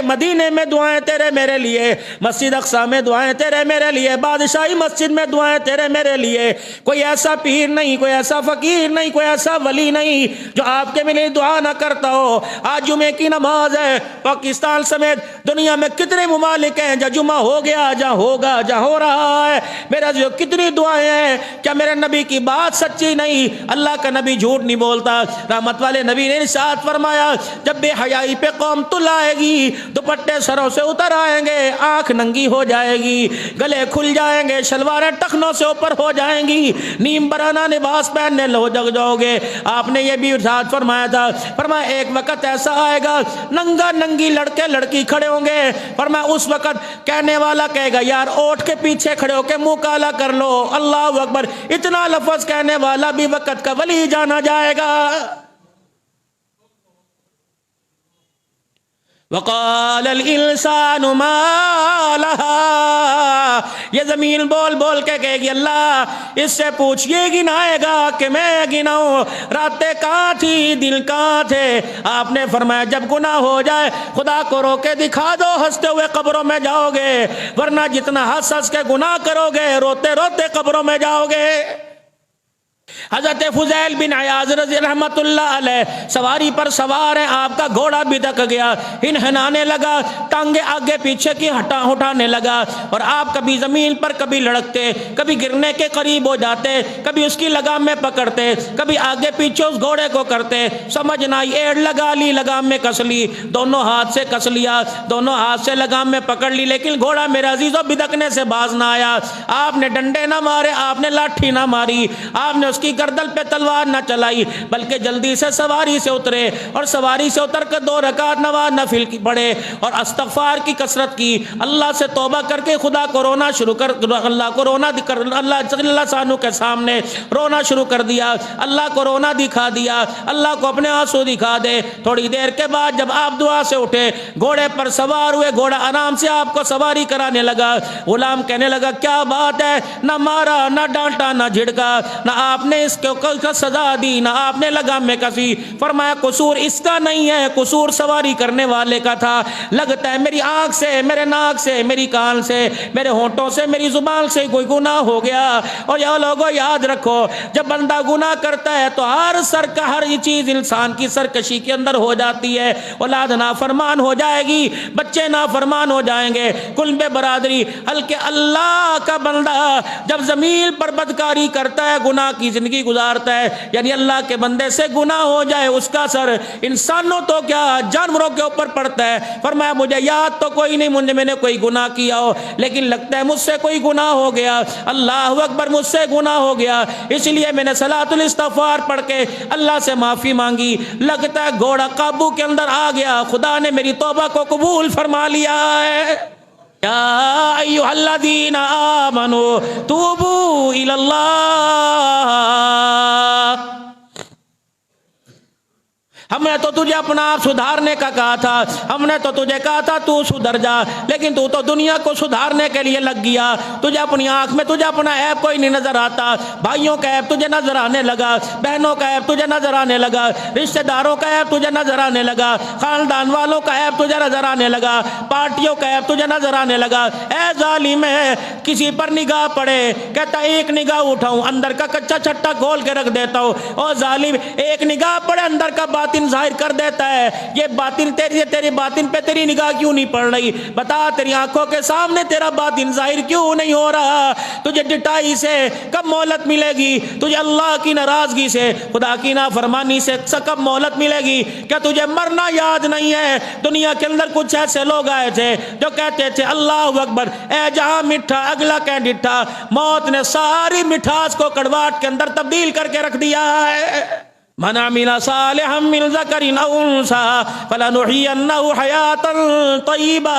مدینے میں دعائیں تیرے میرے لیے، مسجد اقصی میں دعائیں تیرے میرے لیے، بادشاہی مسجد میں دعائیں تیرے میرے لیے۔ کوئی ایسا پیر نہیں، کوئی ایسا فقیر نہیں، کوئی ایسا ولی نہیں جو آپ کے لیے دعا نہ کرتا ہو۔ آج جمعے کی نماز ہے، پاکستان سمیت دنیا میں کتنے ممالک ہیں جہاں جمعہ ہو گیا، جہاں ہوگا، جہاں ہو رہا ہے، میرا جو کتنی دعائیں ہیں۔ کیا میرے نبی کی بات سچی نہیں؟ اللہ کا نبی جھوٹ نہیں بولتا۔ رحمت والے نبی نے ارشاد فرمایا، جب بے حیائی پہ قوم تل آئے گی، دوپٹے سروں سے اتر آئیں گے، آنکھ ننگی ہو جائے گی، گلے کھل جائیں گے، شلواریں ٹخنوں سے اوپر ہو جائیں گی، نیم برانہ لباس پہننے لو جگ جاؤ گے۔ آپ نے یہ بھی ارشاد فرمایا تھا، فرمایا ایک وقت ایسا آئے گا ننگا ننگی لڑکے لڑکی کھڑے ہوں گے، فرمایا اس وقت کہنے والا کہے گا یار اوٹ کے پیچھے کھڑے ہو کے منہ کالا کر لو، اللہ اکبر، اتنا لفظ کہنے والا بھی وقت کا ولی جانا جائے گا۔ وقال الانسان ما لها، یہ زمین بول بول کے کہے گی اللہ اس سے پوچھئے گنائے گا کہ میں گناؤں، راتیں کہاں تھی، دل کہاں تھے۔ آپ نے فرمایا جب گناہ ہو جائے خدا کو رو کے دکھا دو، ہنستے ہوئے قبروں میں جاؤ گے، ورنہ جتنا ہنس ہنس کے گناہ کرو گے روتے روتے قبروں میں جاؤ گے۔ حضرت فضیل بن عیاض رضی رحمت اللہ علیہ سواری پر سوار ہیں، آپ کا گھوڑا بھی دک گیا، ہنہنانے لگا، ٹانگیں آگے پیچھے کی اٹھانے لگا، اور آپ کبھی زمین پر کبھی لڑکتے، کبھی گرنے کے قریب ہو جاتے، کبھی اس کی لگام میں پکڑتے، کبھی آگے پیچھے اس گھوڑے کو کرتے، سمجھ نہ آئی، ایڑ لگا لی، لگام میں کس لی، دونوں ہاتھ سے کس لیا، دونوں ہاتھ سے لگام میں پکڑ لی، لیکن گھوڑا میرا عزیزو بدکنے سے باز نہ آیا۔ آپ نے ڈنڈے نہ مارے، آپ نے لاٹھی نہ ماری، آپ نے اس کی گردن پہ تلوار نہ چلائی، بلکہ جلدی سے سواری سے اترے، اور سواری سے اتر کر 2 رکعت نواز نفل کی پڑھے، اور استغفار کی کثرت کی، اللہ سے توبہ کر کے خدا کو رونا شروع کر، اللہ کو رونا اللہ سانو کے سامنے رونا شروع کر دیا، اللہ کو رونا دکھا دیا، اللہ کو اپنے آنسو دکھا دے۔ تھوڑی دیر کے بعد جب آپ دعا سے اٹھے، گھوڑے پر سوار ہوئے، گھوڑا آرام سے آپ کو سواری کرانے لگا، غلام کہنے لگا کیا بات ہے، نہ مارا، نہ ڈانٹا، نہ جھڑکا، نہ آپ نے اس کو سزا دی، نہ آپ نے لگام میں کسی۔ فرمایا قصور اس کا نہیں ہے، قصور سواری کرنے والے کا تھا۔ لگتا ہے میری آنکھ سے، میرے ناک سے، میری کان سے، میرے ہونٹوں سے، میری زبان سے کوئی گناہ ہو گیا۔ اور یہ لوگوں یاد رکھو، جب بندہ گناہ کرتا ہے تو ہر چیز انسان کی سرکشی کے اندر ہو جاتی ہے، اولاد نافرمان ہو جائے گی، بچے نافرمان ہو جائیں گے، کل بے برادری، بلکہ اللہ کا بندہ جب زمین پر بدکاری کرتا ہے، گناہ کی زندگی گزارتا ہے، یعنی اللہ کے بندے سے گناہ ہو جائے، اس کا اثر انسانوں تو کیا جانوروں کے اوپر پڑتا ہے۔ فرمایا مجھے یاد تو کوئی نہیں میں نے کوئی گناہ کیا ہو، لیکن لگتا ہے مجھ سے کوئی گناہ ہو گیا، اللہ اکبر، مجھ سے گناہ ہو گیا، اس لیے میں نے صلاۃ الاستغفار پڑھ کے اللہ سے معافی مانگی۔ لگتا ہے گھوڑا قابو کے اندر آ گیا، خدا نے میری توبہ کو قبول فرما لیا ہے۔ یا ایھا الذین آمنوا توبوا الی اللہ، ہم نے تو تجھے اپنا آپ سدھارنے کا کہا تھا، ہم نے تو تجھے کہا تھا تو سدھر جا، لیکن تو دنیا کو سدھارنے کے لیے لگ گیا، تجھے اپنی آنکھ میں تجھے اپنا عیب کوئی نہیں نظر آتا، بھائیوں کا عیب تجھے نظر آنے لگا، بہنوں کا عیب تجھے نظر آنے لگا، رشتہ داروں کا عیب تجھے نظر آنے لگا، خاندان والوں کا عیب تجھے نظر آنے لگا، پارٹیوں کا عیب تجھے نظر آنے لگا۔ اے ظالم ہے، کسی پر نگاہ پڑے، کہتا ایک نگاہ اٹھاؤں اندر کا کچا چھٹا کھول کے رکھ دیتا ہوں۔ او ظالم، ایک نگاہ پڑے اندر کا باطن ظاہر کر دیتا ہے، یہ باطن تیری باطن پہ تیری نگاہ کیوں نہیں پڑ رہی؟ بتا، تیری آنکھوں کے سامنے تیرا باطن ظاہر کیوں نہیں ہو رہا؟ تجھے ڈٹائی سے کب مہلت ملے گی؟ تجھے اللہ کی ناراضگی سے، خدا کی نافرمانی سے کب مہلت ملے گی؟ کیا تجھے مرنا یاد نہیں ہے؟ دنیا کے اندر کچھ ایسے لوگ آئے تھے جو کہتے تھے اللہ اکبر، اے جہاں میٹھا اگلا کہ ڈٹھا، موت نے ساری مٹھاس کو کڑواہٹ کے اندر تبدیل کر کے رکھ دیا ہے۔ من عمل صالحا من ذکر او انثى فلنحيينه حیاة طیبہ۔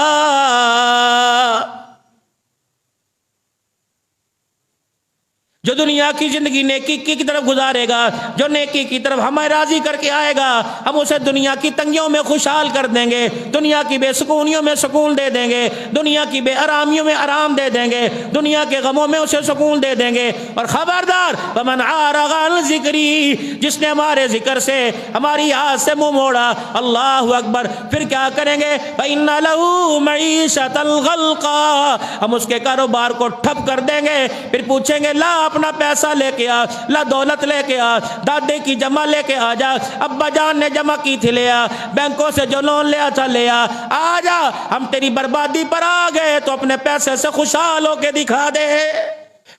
جو دنیا کی زندگی نیکی کی طرف گزارے گا، جو نیکی کی طرف ہمیں راضی کر کے آئے گا، ہم اسے دنیا کی تنگیوں میں خوشحال کر دیں گے، دنیا کی بے سکونیوں میں سکون دے دیں گے، دنیا کی بے آرامیوں میں آرام دے دیں گے، دنیا کے غموں میں اسے سکون دے دیں گے۔ اور خبردار ومن اعرض عن ذکری، جس نے ہمارے ذکر سے، ہماری یاد سے منہ موڑا، اللہ اکبر، پھر کیا کریں گے؟ فإن له معیشۃ ضنکا، ہم اس کے کاروبار کو ٹھپ کر دیں گے، پھر پوچھیں گے لا اپنا پیسہ لے کے آ، لا دولت لے کے آ، دادے کی جمع لے کے آ جا، ابا جان نے جمع کی تھی لے آ، بینکوں سے جو لون لے آ لے آ جا، ہم تیری بربادی پر آ گئے تو اپنے پیسے سے خوشحال ہو کے دکھا دے۔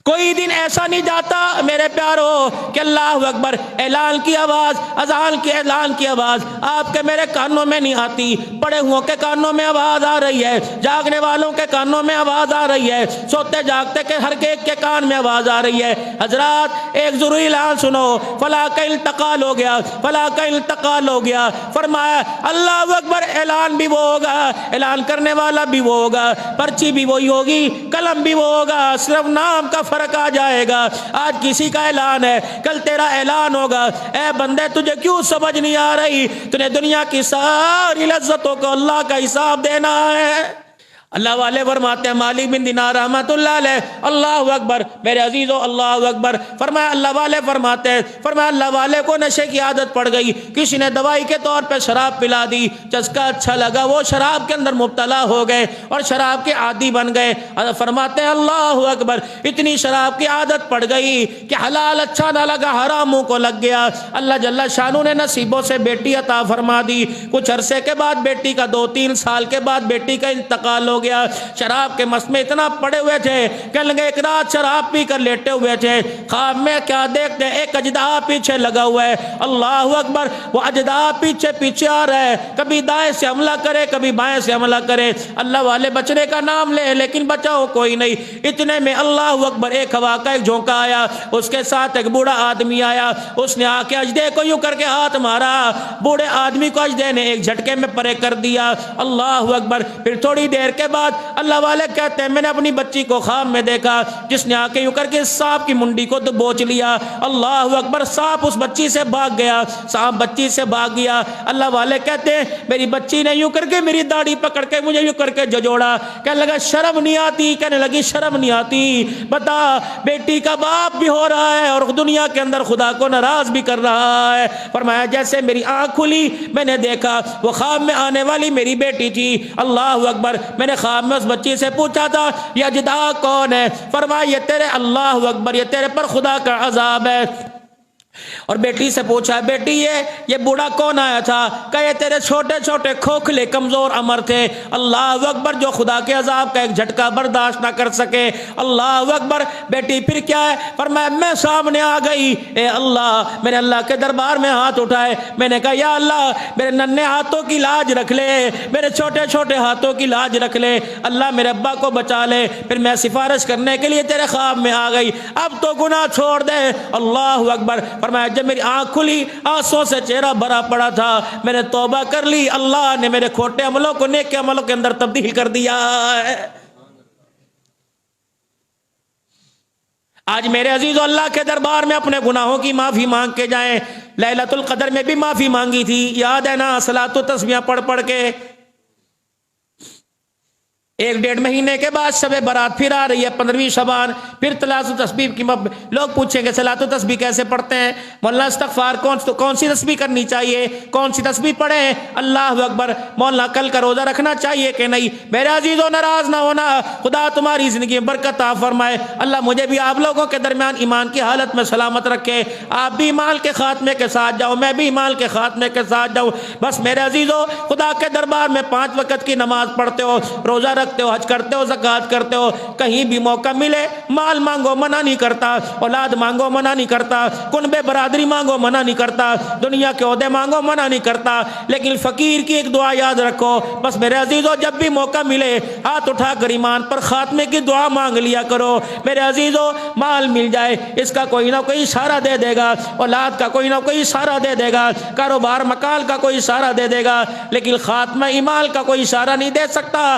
کوئی دن ایسا نہیں جاتا میرے پیارو کہ اللہ اکبر اعلان کی آواز، اذان کی اعلان کی آواز آپ کے میرے کانوں میں نہیں آتی، پڑے ہوں کے کانوں میں آواز آ رہی ہے، جاگنے والوں کے کانوں میں آواز آ رہی ہے، سوتے جاگتے کے ہر ایک کے کان میں آواز آ رہی ہے۔ حضرات ایک ضروری اعلان سنو، فلاں کا انتقال ہو گیا، فلاں کا انتقال ہو گیا، فرمایا اللہ اکبر، اعلان بھی وہ ہوگا، اعلان کرنے والا بھی وہ ہوگا، پرچی بھی وہی ہوگی، قلم بھی وہ ہوگا، صرف نام کا فرق آ جائے گا۔ آج کسی کا اعلان ہے، کل تیرا اعلان ہوگا۔ اے بندے تجھے کیوں سمجھ نہیں آ رہی؟ تجھے دنیا کی ساری لذتوں کو اللہ کا حساب دینا ہے۔ اللہ والے فرماتے ہیں مالک بن دینار رحمۃ اللہ علیہ، اللہ اکبر میرے عزیزو، اللہ اکبر، فرمایا اللہ والے فرماتے ہیں، فرمایا اللہ والے کو نشے کی عادت پڑ گئی، کسی نے دوائی کے طور پہ شراب پلا دی، چسکا اچھا لگا، وہ شراب کے اندر مبتلا ہو گئے اور شراب کے عادی بن گئے۔ فرماتے ہیں اللہ اکبر، اتنی شراب کی عادت پڑ گئی کہ حلال اچھا نہ لگا، حرام منہ کو لگ گیا۔ اللہ جل شانہ نے نصیبوں سے بیٹی عطا فرما دی، کچھ عرصے کے بعد بیٹی کا 2-3 سال کے بعد بیٹی کا انتقال ہو گیا۔ شراب کے مست میں اتنا پڑے ہوئے تھے کہ لگے ایک رات شراب پی کر لیٹے ہوئے تھے، خواب میں کیا دیکھتے ہیں؟ ایک اژدہا پیچھے لگا ہوا ہے، اللہ اکبر، وہ اژدہا پیچھے پیچھے آ رہا ہے، کبھی دائیں سے حملہ کرے کبھی بائیں سے حملہ کرے۔ اللہ والے بچنے کا نام لے لیکن بچاؤ کوئی نہیں۔ اتنے میں اللہ اکبر ایک ہوا کا ایک جھونکا آیا، اس کے ساتھ ایک بوڑھا آدمی آیا، اس نے آ کے اژدہے کو یوں کر کے ہاتھ مارا، بوڑھے آدمی کو اژدہے نے ایک جھٹکے میں پرے کر دیا، اللہ اکبر۔ پھر تھوڑی دیر کے بعد اللہ والے کہتے ہیں میں نے اپنی بچی کو خواب میں دیکھا جس نے آ کے یوں کر کے سانپ کی منڈی کو دبوچ لیا، اللہ اکبر، سانپ اس بچی سے بھاگ گیا، سانپ بچی سے بھاگ گیا۔ اللہ والے کہتے ہیں میری بچی نے یوں کر کے میری داڑھی پکڑ کے مجھے یوں کر کے جھجوڑا، کہنے لگا شرم نہیں آتی، کہنے لگی شرم نہیں آتی، بتا بیٹی کا باپ بھی ہو رہا ہے اور دنیا کے اندر خدا کو ناراض بھی کر رہا ہے۔ فرمایا جیسے میری آنکھ کھلی میں نے دیکھا وہ خواب میں آنے والی میری بیٹی تھی، اللہ اکبر۔ میں نے خواب میں اس بچی سے پوچھا تھا یہ اژدہا کون ہے؟ فرمایا یہ تیرے، اللہ اکبر، یہ تیرے پر خدا کا عذاب ہے۔ اور بیٹی سے پوچھا بیٹی یہ بوڑھا کون آیا تھا؟ کہ یہ تیرے چھوٹے چھوٹے کھوکھلے کمزور امر تھے، اللہ اکبر، جو خدا کے عذاب کا ایک جھٹکا برداشت نہ کر سکے، اللہ اکبر۔ بیٹی پھر کیا ہے؟ فرمایا میں سامنے آ گئی، اے اللہ، میں نے اللہ کے دربار میں ہاتھ اٹھائے، میں نے کہا یا اللہ میرے ننھے ہاتھوں کی لاج رکھ لے، میرے چھوٹے چھوٹے ہاتھوں کی لاج رکھ لے، اللہ میرے ابا کو بچا لے۔ پھر میں سفارش کرنے کے لیے تیرے خواب میں آ گئی، اب تو گناہ چھوڑ دے، اللہ اکبر۔ فرمایا جب میری آنکھ کھلی آنسوں سے چہرہ بھرا پڑا تھا، میں نے توبہ کر لی، اللہ نے میرے کھوٹے عملوں کو نیک عملوں کے اندر تبدیل کر دیا ہے۔ آج میرے عزیزو اللہ کے دربار میں اپنے گناہوں کی معافی مانگ کے جائیں۔ لیلۃ القدر میں بھی معافی مانگی تھی، یاد ہے نا؟ صلاۃ و تسبیح پڑھ پڑھ کے 1-1.5 مہینے کے بعد شب برات پھر آ رہی ہے، 15ویں شعبان، پھر صلاۃ و تسبیح کی لوگ پوچھیں گے صلاۃ و تسبیح کیسے پڑھتے ہیں؟ مولانا استغفار کون سی تسبیح کرنی چاہیے، کون سی تسبیح پڑھیں؟ اللہ اکبر۔ مولانا کل کا روزہ رکھنا چاہیے کہ نہیں؟ میرے عزیزو ناراض نہ ہونا، خدا تمہاری زندگی میں برکت عطا فرمائے، اللہ مجھے بھی آپ لوگوں کے درمیان ایمان کی حالت میں سلامت رکھے، آپ بھی ایمان کے خاتمے کے ساتھ جاؤ، میں بھی ایمان کے خاتمے کے ساتھ جاؤں۔ بس میرے عزیزو خدا کے دربار میں 5 وقت کی نماز پڑھتے ہو، روزہ رکھتے ہو، حج کرتے ہو، زکوٰۃ کرتے ہو، کہیں بھی موقع ملے مال مانگو منع نہیں کرتا، اولاد مانگو منع نہیں کرتا، کنبے برادری مانگو منع نہیں کرتا، دنیا کے عہدے مانگو منع نہیں کرتا، لیکن فقیر کی ایک دعا یاد رکھو، بس میرے عزیزو جب بھی موقع ملے ہاتھ اٹھا کر ایمان پر خاتمے کی دعا مانگ لیا کرو۔ میرے عزیزو مال مل جائے اس کا کوئی نہ کوئی اشارہ دے دے گا، اولاد کا کوئی نہ کوئی اشارہ دے دے گا، کاروبار مکان کا کوئی اشارہ دے دے گا، لیکن خاتمہ ایمان کا کوئی اشارہ نہیں دے سکتا،